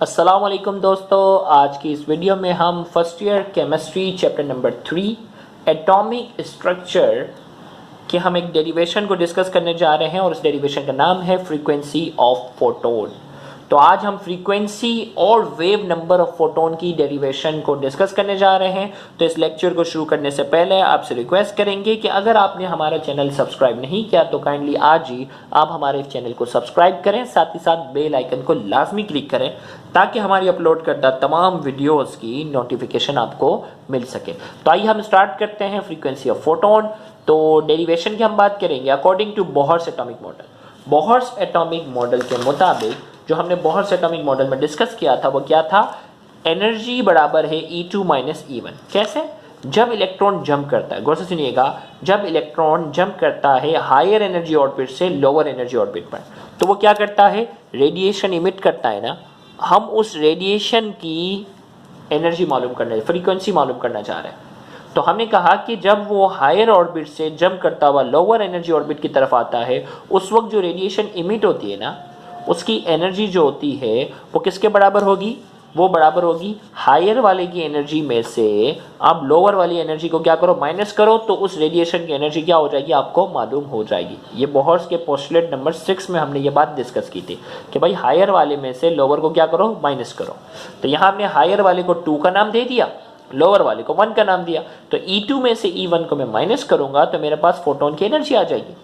अस्सलाम वालेकुम दोस्तों, आज की इस वीडियो में हम first year chemistry chapter number 3 atomic structure के हम एक डेरिवेशन को डिस्कस करने जा रहे हैं और उस डेरिवेशन का नाम है फ्रीक्वेंसी ऑफ फोटोन। तो आज हम फ्रीक्वेंसी और वेव नंबर ऑफ फोटोन की डेरिवेशन को डिस्कस करने जा रहे हैं। तो इस लेक्चर को शुरू करने से पहले आपसे रिक्वेस्ट करेंगे कि अगर आपने हमारा चैनल सब्सक्राइब नहीं किया तो काइंडली आज ही आप हमारे चैनल को सब्सक्राइब करें, साथ ही साथ बेल आइकन को लाजमी क्लिक करें ताकि हमारी अपलोड करता तमाम वीडियोस की नोटिफिकेशन आपको मिल सके। तो आइए हम स्टार्ट करते हैं फ्रीक्वेंसी ऑफ फोटोन। तो डेरिवेशन की हम बात करेंगे according to Bohr's atomic model. Bohr's atomic model के मुताबिक जो हमने बोहर्स एटॉमिक मॉडल में डिस्कस किया था वो क्या था, एनर्जी बराबर है E2 माइनस E1। कैसे? जब इलेक्ट्रॉन जंप करता है, गौर से सुनिएगा, जब इलेक्ट्रॉन जंप करता है हायर एनर्जी ऑर्बिट से लोअर एनर्जी ऑर्बिट पर, तो वो क्या करता है, रेडिएशन इमिट करता है ना। हम उस रेडिएशन की एनर्जी मालूम करना, फ्रीक्वेंसी मालूम करना चाह रहे हैं। तो हमने कहा कि जब वो हायर ऑर्बिट से जंप करता हुआ लोअर एनर्जी ऑर्बिट की तरफ आता है, उस वक्त जो रेडिएशन इमिट होती है ना, उसकी एनर्जी जो होती है वो किसके बराबर होगी, वो बराबर होगी हायर वाले की एनर्जी में से आप लोअर वाली एनर्जी को क्या करो, माइनस करो, तो उस रेडिएशन की एनर्जी क्या हो जाएगी, आपको मालूम हो जाएगी। ये बोहर्स के पोस्टुलेट नंबर 6 में हमने ये बात डिस्कस की थी कि भाई हायर वाले में से लोअर को क्या करो, माइनस करो। तो यहाँ हमने हायर वाले को 2 का नाम दे दिया, लोअर वाले को 1 का नाम दिया। तो E2 में से E1 को मैं माइनस करूंगा तो मेरे पास फोटोन की एनर्जी आ जाएगी।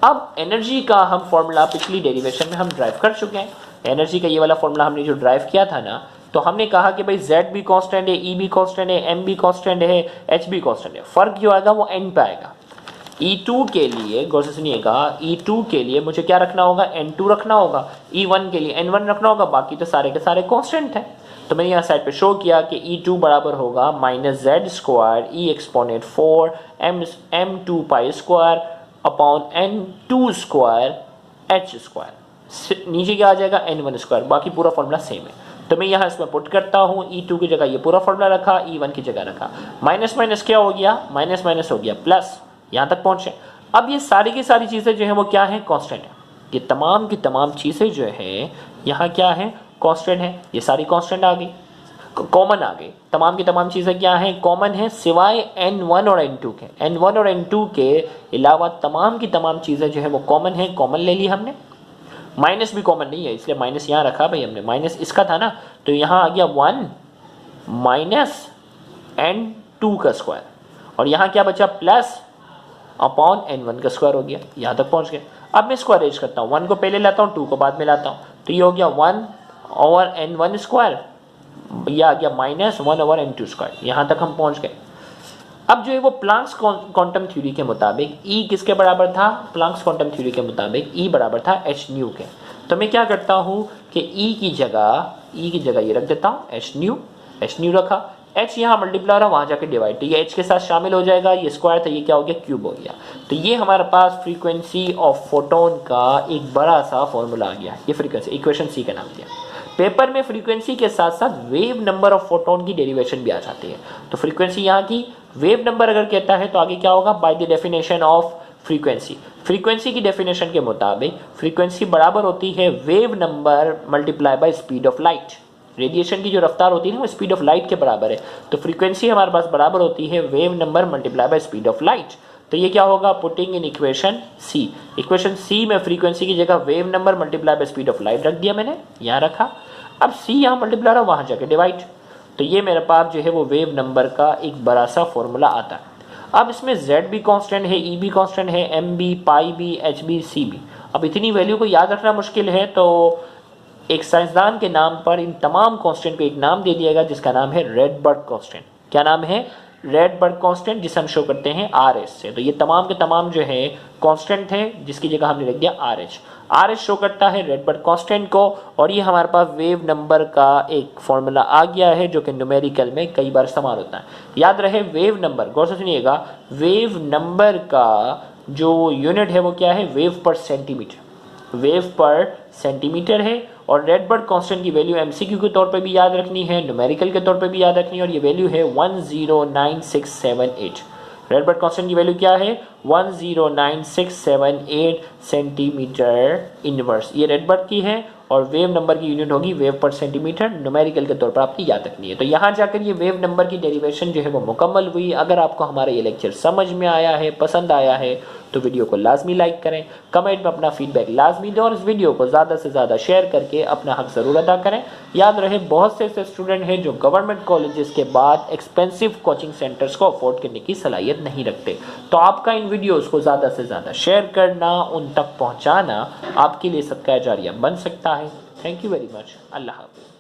अब एनर्जी का हम फॉर्मूला पिछली डेरिवेशन में हम ड्राइव कर चुके हैं। एनर्जी का ये वाला फॉर्मूला हमने जो ड्राइव किया था ना, तो हमने कहा कि भाई Z भी कांस्टेंट है, E भी कांस्टेंट है, M भी कांस्टेंट है, H भी कांस्टेंट है। फर्क जो आएगा वो एंड पे आएगा। E2 के लिए गौर से सुनिएगा, E2 के लिए मुझे क्या रखना होगा, N2 रखना होगा, E1 के लिए N1 रखना होगा, बाकी तो सारे के सारे कांस्टेंट हैं। तो मैंने यहाँ साइड पे शो किया कि E2 बराबर होगा minus Z square E exponent 4 M2 pi square upon N2 square H square, नीचे क्या आ जाएगा, N1 स्क्वायर। बाकी पूरा फॉर्मूला सेम है। तो मैं यहाँ इसमें पुट करता हूँ, E2 की जगह ये पूरा फॉर्मूला रखा, E1 की जगह रखा, माइनस माइनस क्या हो गया, माइनस माइनस हो गया प्लस, यहाँ तक पहुँचे। अब ये सारी की सारी चीज़ें जो है वो क्या है, कांस्टेंट है। ये तमाम की तमाम चीज़ें जो है यहाँ क्या है, कांस्टेंट है। ये सारी कांस्टेंट आ गई, कॉमन आ गई। तमाम की तमाम चीज़ें क्या हैं, कॉमन है, सिवाय N1 और N2 के। N1 और N2 के अलावा तमाम की तमाम चीज़ें जो है वो कॉमन है। कॉमन ले ली हमने, माइनस भी कॉमन नहीं है इसलिए माइनस यहाँ रखा भाई हमने, माइनस इसका था ना, तो यहाँ आ गया 1 माइनस N2 का स्क्वायर, और यहाँ क्या बचा, प्लस अपॉन N1 का स्क्वायर हो गया। यहाँ तक पहुँच गए। अब मैं इसको अरेंज करता हूँ, 1 को पहले लाता हूँ, 2 को बाद में लाता हूँ, तो ये हो गया 1 ओवर N1 स्क्वायर, यह आ गया माइनस 1 ओवर N2 स्क्वायर। यहाँ तक हम पहुँच गए। अब जो है वो प्लांक्स क्वांटम थ्योरी के मुताबिक E किसके बराबर था, प्लांक्स क्वांटम थ्योरी के मुताबिक E बराबर था h न्यू के। तो मैं क्या करता हूँ कि E की जगह ये रख देता हूँ h न्यू रखा, h यहाँ मल्टीप्लाई रहा, वहाँ जाके डिवाइड, तो ये h के साथ शामिल हो जाएगा, ये स्क्वायर था, ये क्या हो गया, क्यूब हो गया। तो ये हमारे पास फ्रीक्वेंसी ऑफ फोटोन का एक बड़ा सा फॉर्मूला आ गया। ये फ्रीक्वेंसी इक्वेशन C का नाम दिया। पेपर में फ्रीक्वेंसी के साथ साथ वेव नंबर ऑफ फोटोन की डेरिवेशन भी आ जाती है। तो फ्रीक्वेंसी यहाँ की, वेव नंबर अगर कहता है तो आगे क्या होगा, by the definition of frequency. Frequency की डेफिनेशन के मुताबिक फ्रीक्वेंसी बराबर होती है wave number multiply by speed of light. Radiation की जो रफ्तार होती है ना वो स्पीड ऑफ लाइट के बराबर है। तो फ्रीक्वेंसी हमारे पास बराबर होती है wave number multiply by speed of light. तो ये क्या होगा, putting in equation C। Equation C में फ्रीक्वेंसी की जगह wave number multiply by speed of light रख दिया मैंने, यहाँ रखा। अब C यहाँ मल्टीप्लाई रहा, वहाँ जाके डिवाइड। तो ये मेरे पास जो है वो वेव नंबर का एक बड़ा सा फॉर्मूला आता है। अब इसमें Z भी कांस्टेंट है, E भी कांस्टेंट है, M भी, पाई भी, H भी, C भी। अब इतनी वैल्यू को याद रखना मुश्किल है, तो एक साइंसदान के नाम पर इन तमाम कांस्टेंट को एक नाम दे दिया गया जिसका नाम है रेडबर्ग कांस्टेंट। क्या नाम है, रेडबर्ग कांस्टेंट, जिसे हम शो करते हैं RH से। तो ये तमाम के तमाम जो है कांस्टेंट है, जिसकी जगह हमने लिख दिया RH शो करता है रेडबर्ग कांस्टेंट को। और ये हमारे पास वेव नंबर का एक फॉर्मूला आ गया है जो कि न्यूमेरिकल में कई बार इस्तेमाल होता है। याद रहे वेव नंबर, गौर से सुनिएगा, वेव नंबर का जो यूनिट है वो क्या है, वेव पर सेंटीमीटर, वेव पर सेंटीमीटर है। और रेडबर्ग कांस्टेंट की वैल्यू MCQ के तौर पे भी याद रखनी है, न्यूमेरिकल के तौर पे भी याद रखनी है, और ये वैल्यू है 109678। रेडबर्ग कांस्टेंट की वैल्यू क्या है, 109678 सेंटीमीटर इनवर्स। ये रेडबर्ग की है और वेव नंबर की यूनिट होगी वेव पर सेंटीमीटर, न्यूमेरिकल के तौर पर आपकी याद रखनी है। तो यहाँ जाकर ये वेव नंबर की डेरिवेशन जो है वो मुकम्मल हुई। अगर आपको हमारा ये लेक्चर समझ में आया है, पसंद आया है, तो वीडियो को लाजमी लाइक करें, कमेंट में अपना फीडबैक लाजमी दें और इस वीडियो को ज़्यादा से ज़्यादा शेयर करके अपना हक ज़रूर अदा करें। याद रहे बहुत से ऐसे स्टूडेंट हैं जो गवर्नमेंट कॉलेजेस के बाद एक्सपेंसिव कोचिंग सेंटर्स को अफोर्ड करने की सलाहियत नहीं रखते। तो आपका इन वीडियोज़ को ज़्यादा से ज़्यादा शेयर करना, उन तक पहुँचाना आपके लिए सदका जारिया बन सकता है। Thank you very much. अल्लाह हाफ़िज़।